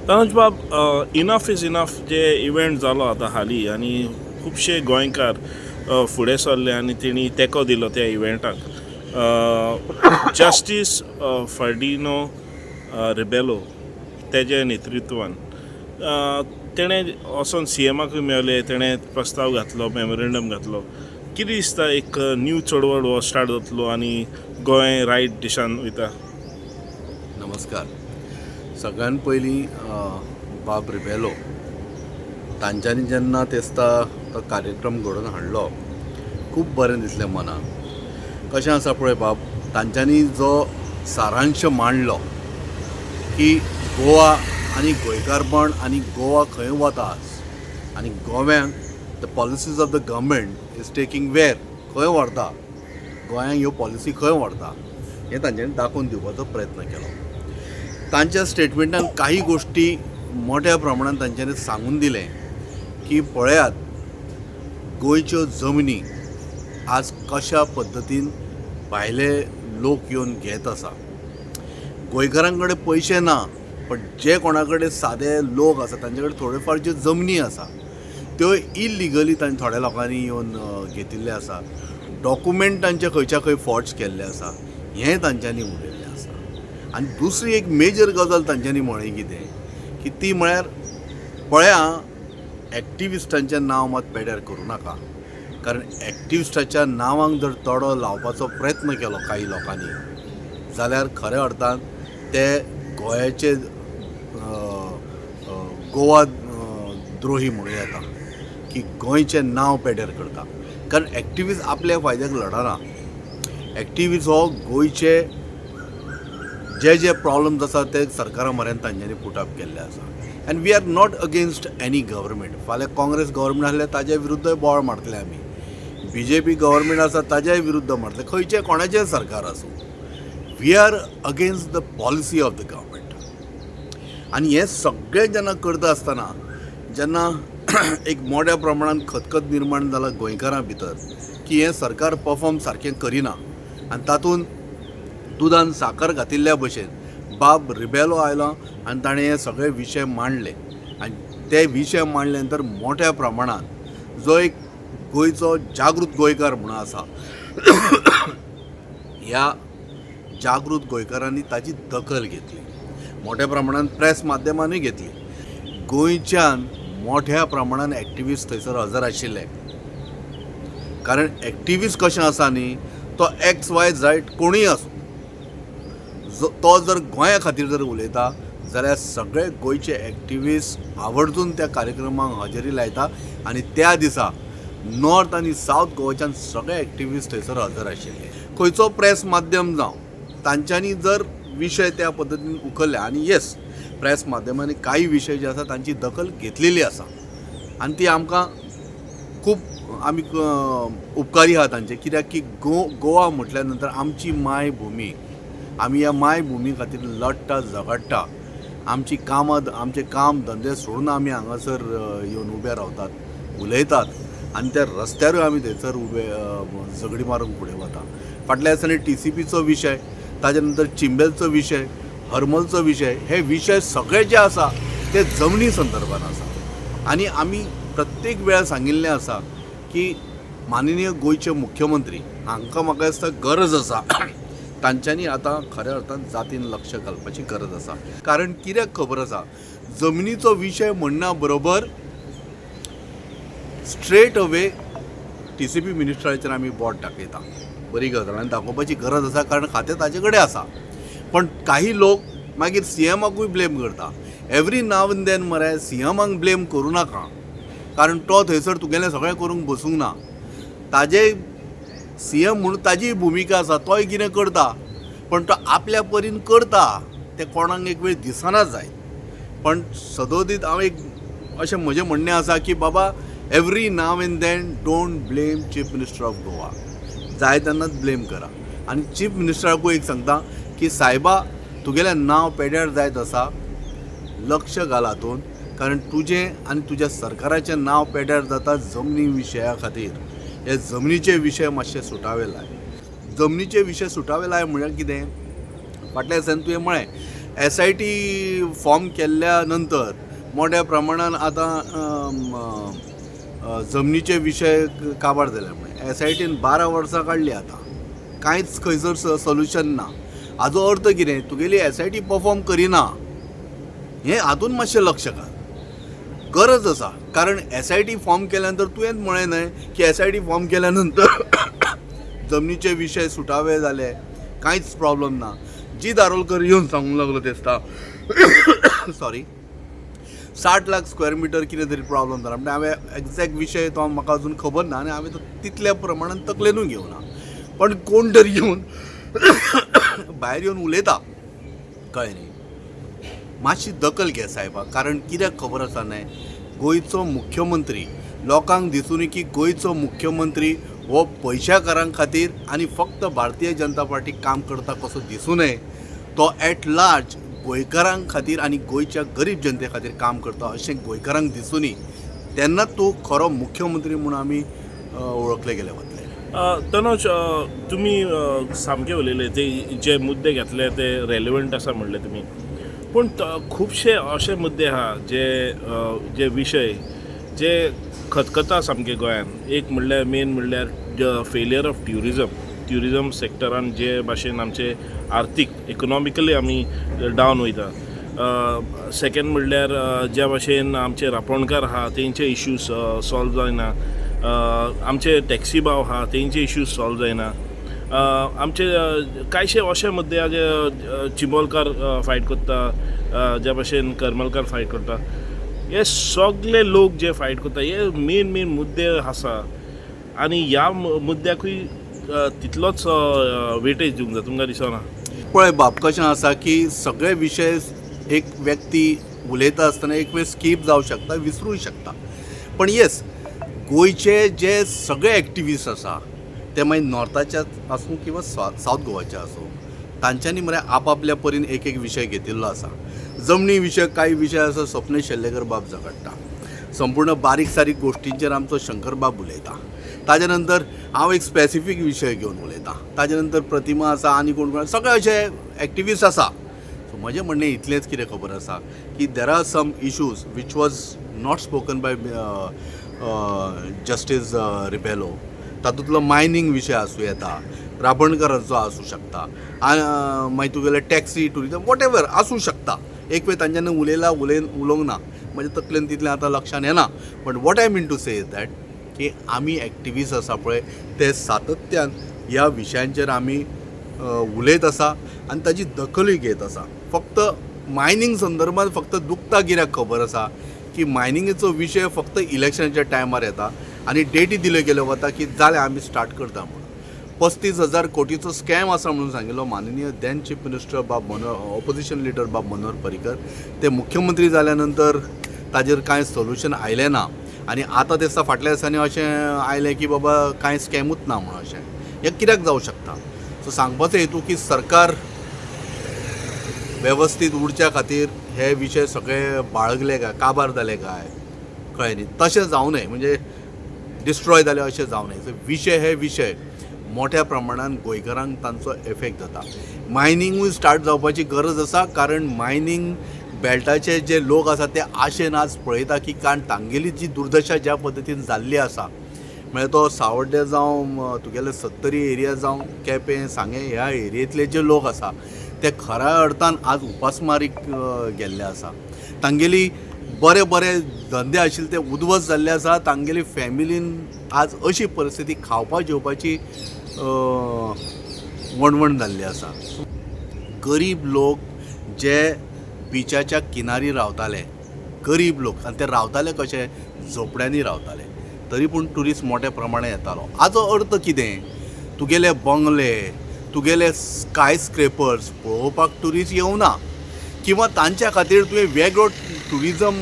तनुज बाब, enough is enough जे event जालो आतां हालीं आनी खुबशे गोंयकार फुडें सरले आनी तेणी तेंको दिलो त्या इव्हेंटाक. जस्टीस फर्डिनो रिबेलो तेजे नेतृत्वान तेणें वचोन CMाकूय मेळ्ळे, तेणें प्रस्ताव घातलो, मेमोरेंडम घातलो. कितें दिसता, एक न्यू चळवळ हो स्टार्ट जातलो आनी गोंय रायट दिशान वयता? नमस्कार. सगळ्यान पयलीं बाब रिबेलो तांच्यांनी जेन्ना तेस्ता तो कार्यक्रम घडोवन हाडलो, खूब बरें दिसलें मनाक. कशें आसा पळय बाब, तांच्यांनी जो सारांश मांडलो की गोवा आनी गोंयकारपण आनी गोवा खंय वता आनी गोव्यांक the policies of the government is taking where, खंय व्हरता, गोंयांक ह्यो पॉलिसी खंय व्हरता, हें तांच्यांनी दाखोवन दिवपाचो प्रयत्न केलो. तांच्या स्टेटमेंटान काही गोष्टी मोठ्या प्रमाणात तांच्यांनी सांगून दिलें की पळयात, गोंयच्यो जमनी आज कशा पद्दतीन भायले लोक येवन घेत आसा. गोंयकारां कडेन पयशे ना, पण जे कोणा कडेन सादे लोक आसा तांचे कडेन थोडे फार ज्यो जमनी आसा त्यो इलिगली तांणी थोड्या लोकांनी येवन घेतिल्ले आसा. डॉक्युमेंट तांचे खंयच्या खंय फॉर्ज केल्ले आसा, हें तांच्यांनी उलयल्लें आसा. आनी दुसरी एक मेजर गजाल तांच्यांनी म्हळें कितें की ती म्हळ्यार पळया, एक्टिविस्टांचें नांव मात पेड्यार करूं नाका, कारण एक्टिविस्टाच्या नांवांक जर तडो लावपाचो प्रयत्न केलो काही लोकांनी जाल्यार खऱ्या अर्थान ते गोंयाचे गोवा द्रोही म्हणूं येता, की गोंयचें नांव पेड्यार करता. कारण एक्टिविस्ट आपल्या फायद्याक लढना. एक्टिविस्ट हो गोंयचे जे जे प्रॉब्लम्स आसा ते सरकारा म्हऱ्यान तांच्यांनी पुट अप केल्ले आसा. And we are not against any government. फाल्यां काँग्रेस गव्हर्मेंट आसल्यार ताज्या विरुद्ध बोवाळ मारतले आमी. BJP गव्हर्मेंट आसा ताज्याय विरुद्ध मारतले, खंयचें कोणाचें सरकार आसूं. We are against the policy of the government. आनी हें सगळें जेन्ना करता आसतना जेन्ना एक मोठ्या प्रमाणात खतखत निर्माण जाला गोंयकारां भितर की हें सरकार परफॉर्म सारकें करिना, आनी तातूंत दुदान साकर घातिल्ल्या भशेन बाब रिबेलो आयलो आनी ताणें हे सगळे विशय मांडले. आनी ते विशय मांडले नंतर मोठ्या प्रमाणात जो एक गोंयचो जागृत गोंयकार म्हणून आसा, ह्या जागृत गोंयकारांनी ताची दखल घेतली. मोठ्या प्रमाणात प्रेस माध्यमांनी घेतली. गोंयच्यान मोठ्या प्रमाणात एक्टिविस्ट थंयसर हजर आशिल्ले. कारण एक्टिविस्ट कशें आसा न्ही, तो XYZ कोणूय आसूं, तो जर गोंया खातीर जर उलयता जाल्यार सगळे गोंयचे एक्टिविस्ट आवर्जून त्या कार्यक्रमाक हजेरी लायता. आनी त्या दिसा नॉर्थ आनी सावथ गोवाच्यान सगळे एक्टिविस्ट थंयसर हजर आशिल्ले. खंयचो प्रेस माध्यम जावं, तांच्यांनी जर विशय त्या पद्दतीन उखल्ले, आनी येस, प्रेस माध्यमांनी काही विशय जे आसा तांची दखल घेतलेली आसा आनी ती आमकां खूब आमी उपकारी आहा तांचे. कित्याक की गोवा म्हटल्या नंतर आमची मायभुमी, आमी ह्या मायभुमी खातीर लडटा, झगडटा. आमची कामां, आमचे काम धंदे सोडून आमी हांगासर येवन उबे रावतात, उलयतात, आनी त्या रस्त्यारूय आमी थंयसर उबे झगडी मारून फुडें वता. फाटल्या दिसांनी TCPचो विशय, ताजे नंतर चिंबेलचो विशय, हरमलचो विशय, हे विशय सगळे जे आसा ते जमनी संदर्भान आसा. आनी आमी प्रत्येक वेळार सांगिल्लें आसा की माननीय गोंयचे मुख्यमंत्री हांकां म्हाका दिसता गरज आसा, तांच्यांनी आतां खऱ्या अर्थान जातीन लक्ष घालपाची गरज आसा. कारण कित्याक खबर आसा, जमनीचो विशय म्हणना बरोबर स्ट्रेट अवे TCP मिनिस्टराचेर आमी बोट दाखयता. बरी गजाल आनी दाखोवपाची गरज आसा, कारण खातें ताजे कडेन आसा. पण काही लोक मागीर CMाकूय ब्लेम करता. एवरी नाव एंड देन मरे CMाक ब्लेम करूं नाका, कारण तो थंयसर तुगेलें सगळें करूंक बसूंक ना. ताजे CM म्हणून ताजी भुमिका आसा, तोय कितें करता, पण तो आपल्या परीन करता. ते कोणाक एक वेळ दिसना जाय. पण सदोदीत हांव एक अशें म्हजें म्हणणें आसा की बाबा, every now and then don't blame chief minister of Goa. जाय तेन्नाच ब्लेम करा. आनी चीफ मिनिस्टराकूय एक सांगता की सायबा, तुगेलें नांव पेड्यार जायत आसा, लक्ष घाल हातूंत, कारण तुजें आनी तुज्या सरकाराचें नांव पेड्यार जाता जमनी विशया खातीर. हे जमनीचे विशय मातशे सुटावे लाय. जमनीचे विशय सुटावे लाय म्हळ्यार कितें, फाटल्या दिसांनी तुवें म्हळें SIT फॉर्म केल्ल्या नंतर मोठ्या प्रमाणात आता जमनीचे विशय काबार जाले. म्हणजे SITन 12 वर्सां काडली आता, कांयच खंयसर सोल्युशन ना. हाजो अर्थ कितें? तुगेली SIT परफॉर्म करिना हें हातून मातशें लक्ष घाल. गरज आसा, कारण SIT फॉर्म केल्यानंतर तुवें म्हळें न्हय की SIT फॉर्म केल्या नंतर जमनीचे विशय सुटावे जाले, कांयच प्रॉब्लेम ना. जी दारोलकर येवन सांगूंक लागलो दिसता सॉरी 60 लाख स्क्वेअर मिटर कितें तरी प्रॉब्लेम जाला. म्हणजे हांवें एक्झॅक्ट विशय तो म्हाका अजून खबर ना आनी हांवें तो तितल्या प्रमाणान तकलेनूय घेवना. पण कोण तरी येवन भायर येवन उलयता, कळ्ळें न्ही. मातशी दखल घे सायबा. कारण कित्याक खबर आसा न्हय, गोंयचो मुख्यमंत्री लोकांक दिसून की गोंयचो मुख्यमंत्री हो पयशाकारां खातीर आनी फक्त भारतीय जनता पार्टी काम करता कसो दिसूं नये. तो एट लार्ज गोंयकारां खातीर आनी गोंयच्या गरीब जनते खातीर काम करता अशें गोंयकारांक दिसूं न्ही. तेन्ना तो खरो मुख्यमंत्री म्हणून आमी वळखले गेले वतले. तनोज, तुमी सामके उलयले ते जे मुद्दे घेतले ते रेलिवंट आसा म्हणले तुमी. पूण खुबशे अशे मुद्दे आहा जे विशय जे खतखता सामके गोंयान. एक म्हणल्यार मेन म्हणल्यार फेलियर ऑफ ट्युरिजम सेक्टरान जे भाशेन आमचे आर्थीक इकॉनॉमिकली आमी डावन वयता. सेकेंड म्हणल्यार ज्या भाशेन आमचे रांपोणकार आहा तेंचे इश्यूज सॉल्व जायना. आमचे टॅक्सी भाव आहा तेंचे इश्यूज सॉल्व जायना. आमचे कांयशे अशे मुद्दे आहा जे चिंबोलकार फायट करता, ज्या भाशेन करमलकार फायट करता. हे सगळे लोक जे फायट करता हे मेन मुद्दे आसा. आनी ह्या मुद्द्याकूय तितलोच वेटेज दिवंक जाय, तुमकां दिसना? पळय बाब, कशें आसा की सगळे विशय एक व्यक्ती उलयता आसतना एक वेळ स्कीप जावं शकता, विसरूय शकता. पण येस, गोंयचे जे सगळे एक्टिविस्ट आसा ते मागीर नॉर्थाचे आसूं किंवा सावथ गोवाचे आसूं, तांच्यांनी मरे आपापल्या परीन एक विशय घेतिल्लो आसा. जमनी विशय कांय विशय आसा स्वप्नील शेल्लेकर बाब झगडटा. संपूर्ण बारीक सारीक गोश्टींचेर आमचो शंकर बाब उलयता. ताजे नंतर हांव एक स्पेसिफीक विशय घेवन उलयतां. ताजे नंतर प्रतिमा आसा आनी कोण सगळे अशे एक्टिविस्ट आसा. सो म्हजें म्हणणें इतलेंच कितें खबर आसा की there are some issues which was not spoken by justice Rebello. तातूंतलो मायनींग विशय आसूं येता, राबणकरांचो आसूं शकता, मागीर तुगेले टॅक्सी टुरिजम वॉट एवर आसूं शकता. एक वेळ तांच्यानी उलोवंक ना, म्हज्या तकलेन तितलें आतां लक्षान येना. But what I mean to say is that की आमी एक्टिविस्ट आसा पळय ते सातत्यान ह्या विशयांचेर आमी उलयत आसा आनी ताजी दखलूय घेत आसा. फक्त मायनींग संदर्भांत फक्त दुखता कित्याक खबर आसा की मायनिंगेचो विशय फक्त इलेक्शनाच्या टायमार येता आनी डेटी दिल्यो गेल्यो वता की जालें आमी स्टार्ट करता म्हणून. 35,000 कोटीचो स्कॅम आसा म्हणून सांगिल्लो माननीय दॅन चीफ मिनिस्टर बाब ऑपोजिशन लिडर बाब मनोहर पर्रीकर. ते मुख्यमंत्री जाल्या नंतर ताजेर कांय सोल्युशन आयलें ना आनी आतां दिसता फाटल्या दिसांनी अशें आयलें की बाबा कांय स्कॅमूच ना म्हणून. अशें हें कित्याक जावं शकता? सो सांगपाचो हेतू की सरकार वेवस्थीत उरच्या खातीर हे विशय सगळे बाळगले काय, काबार जाले काय, कळ्ळें न्ही. तशें जावं न्हय, म्हणजे डिस्ट्रॉय जाले अशें जावं न्हय. विशय हे विशय मोठ्या प्रमाणात गोंयकारांक तांचो एफेक्ट जाता. मायनिंगूय स्टार्ट जावपाची गरज आसा, कारण मायनींग बेल्टाचे जे लोक आसा ते आशेन आज पळयता की कारण तांगेली जी दुर्दशा ज्या पद्दतीन जाल्ली आसा, म्हणजे तो सावड्डे जावं तुगेले सत्तरी एरिया जावं केपें सांगे ह्या एरियेंतले जे लोक आसा ते खऱ्या अर्थान आज उपासमारीक गेल्ले आसा. तांगेली बरे धंदे आशिल्ले ते उद्ध्वस्त जाल्ले आसा. तांगेली फॅमिलीन आज अशी परिस्थिती खावपा जेवपाची वणवण जाल्ली आसा. गरीब लोक जे बिचाच्या किनारी रावताले, गरीब लोक, आनी ते रावताले कशे, झोपड्यांनी रावताले, तरी पूण ट्युरिस्ट मोठ्या प्रमाणात येतालो. हाचो अर्थ कितें? तुगेले बंगले, तुगेले स्काय स्क्रेपर्स पळोवपाक ट्युरिस्ट येवना, किंवा तांच्या खातीर तुवें वेगळो ट्युरिजम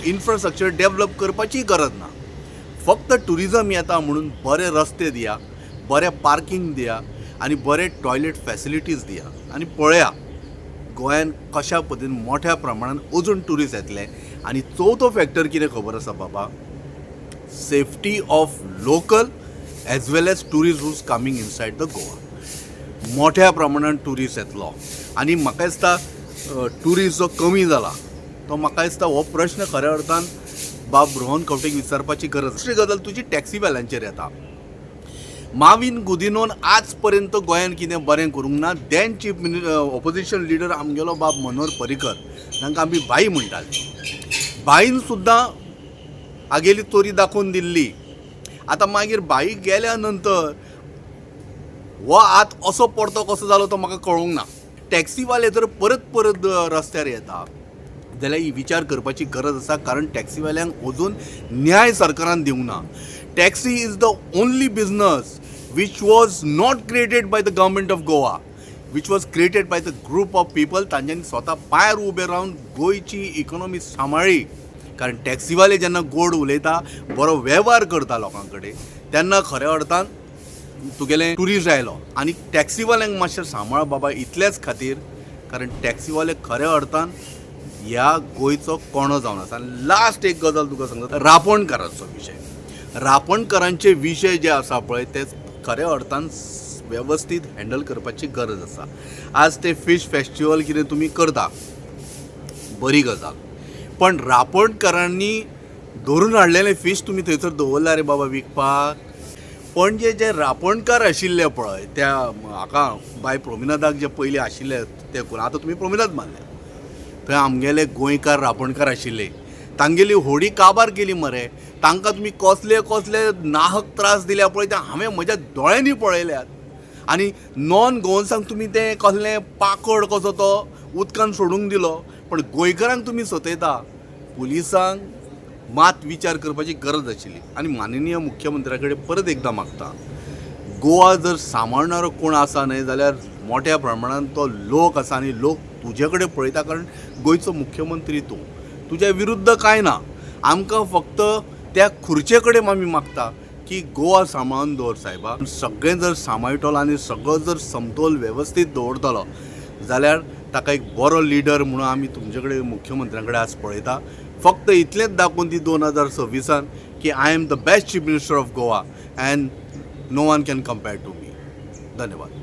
इन्फ्रास्ट्रक्चर डेवलप करपाची गरज ना. फक्त ट्युरिजम येता म्हणून बरे रस्ते दिया, बरें पार्किंग दिया आनी बरे टॉयलेट फॅसिलिटीज दिया आनी पळया गोंयान कशा पद्दतीन मोठ्या प्रमाणात अजून ट्युरिस्ट येतले. आनी चवथो फॅक्टर कितें खबर आसा बाबा? Safety of local as well as tourist who's coming inside the Goa. मोठ्या प्रमाणात ट्युरिस्ट येतलो आनी म्हाका दिसता ट्युरिस्ट जो कमी जाला तो म्हाका दिसता हो प्रश्न खऱ्या अर्थान बाब रोहन खंवटेक विचारपाची गरज. दुसरी गजाल तुजी टॅक्सीवाल्यांचेर येता. माविन गुदिनोन आज पर्यंत गोंयांत कितें बरें करूंक ना. देन चीफ ऑपोजिशन लिडर आमगेलो बाब मनोहर पर्रीकर, तांकां आमी बाई म्हणटाले. बाईन सुद्दां आगेली तोरी दाखोवन दिल्ली. आतां मागीर बाई गेल्या नंतर हो आत असो परतो कसो जालो तो म्हाका कळूंक ना. टॅक्सीवाले जर परत परत रस्त्यार येता जाल्यार ही विचार करपाची गरज आसा, कारण टॅक्सीवाल्यांक अजून न्याय सरकारान दिवंक ना. Taxi is the only business which was not created by the government of Goa, which was created by the group of people. तांच्यांनी स्वता पांयार उबे रावन गोंयची इकॉनॉमी सांबाळ्ळी. कारण टॅक्सीवाले जेन्ना गोड उलयता, बरो वेव्हार करता लोकां कडेन, तेन्ना खऱ्या अर्थान तुगेलें ट्युरिस्ट आयलो. आनी टॅक्सीवाल्यांक मातशें सांबाळ बाबा, इतलेच खातीर, कारण टॅक्सीवाले खऱ्या अर्थान ह्या गोंयचो कोणो जावन आसा. आनी लास्ट एक गजाल तुका सांगता, रापणकारांचो विशय. रापणकारांचे विशय जे आसा पळय ते खऱ्या अर्थान वेवस्थीत हँडल करपाची गरज आसा. आज ते फीश फेस्टिवल कितें तुमी करता, बरी गजाल, पण रापणकारांनी धरून हाडलेले फीश तुमी थंयसर दवरला रे बाबा विकपाक. पणजे जे रापणकार आशिल्ले पळय, त्या हाका बाय प्रोमिनादाक जे पयलीं आशिल्ले ते करून आतां तुमी प्रोमिनाद मारले. थंय आमगेले गोंयकार रापणकार आशिल्ले, तांगेली होडी काबार केली मरे. तांकां तुमी कसले कसले नाहक त्रास दिल्या पळय ते हांवें म्हज्या दोळ्यांनी पळयल्यात. आनी नॉन गोवन्सांक तुमी तें कसलें पाकड कसो तो उदकान सोडूंक दिलो, पण गोंयकारांक तुमी सतयता. पुलिसांक मात विचार करपाची गरज आशिल्ली. आनी माननीय मुख्यमंत्र्या कडेन परत एकदां मागता, गोवा जर सांबाळणारो कोण आसा न्हय जाल्यार मोठ्या प्रमाणांत तो लोक आसा. आनी लोक तुजे कडेन पळयता, कारण गोंयचो मुख्यमंत्री तूं. तुज्या विरुद्ध कांय ना. आमकां फक्त त्या खुर्चे कडेन आमी मागता की गोवा सांबाळून दवर सायबा. सगळें जर सांबाळटलो आनी सगळो जर समतोल वेवस्थीत दवरतलो जाल्यार ताका एक बरो लिडर म्हणून आमी तुमचे कडेन मुख्यमंत्र्या कडेन आज पळयता. फक्त इतलेंच दाखोवन दी 2026 की I am the best chief minister of Goa and no one can compare to me. धन्यवाद.